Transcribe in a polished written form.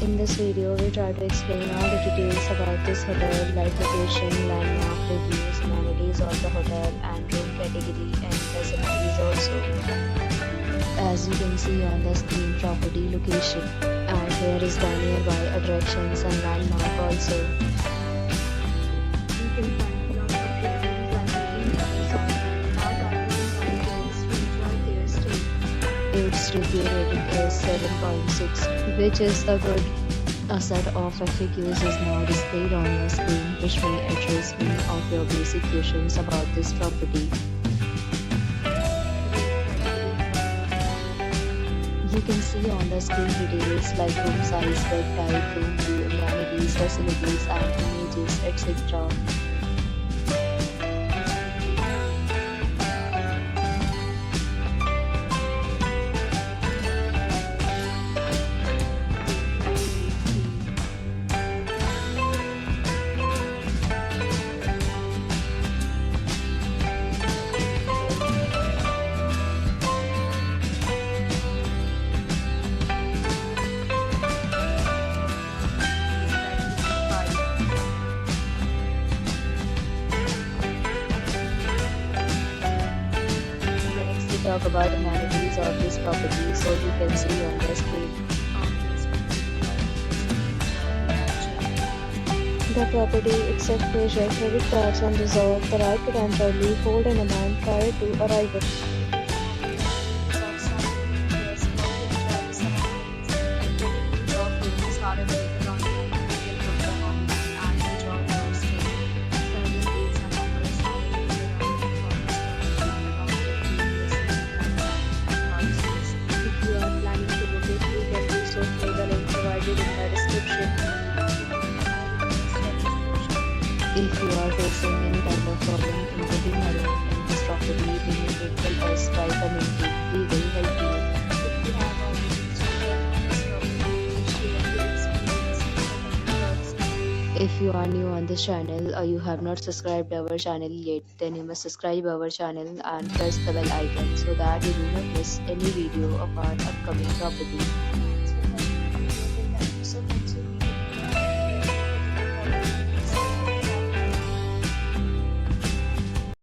In this video, we try to explain all the details about this hotel, like location, landmark, reviews, amenities of the hotel, and room category and facilities also. As you can see on the screen, property location, and here is the nearby attractions and landmark also. You can find lots of reviews and ratings on their stay. Its review rating is 7.6, which is a good. A set of FAQs is now displayed on your screen, which may address many of your basic questions about this property. You can see on the screen details like room size, bed type, room view, amenities, facilities, and images, etc. Talk about amenities of this property, so you can see on the screen. The property accepts major credit cards and reserves the right to temporarily hold an amount prior to arrival. If you are facing any kind of problem in getting a loan in this property, then you can help us by commenting. We will help you. If you have already If you are new on this channel or you have not subscribed our channel yet, then you must subscribe our channel and press the bell icon so that you do not miss any video of our upcoming property.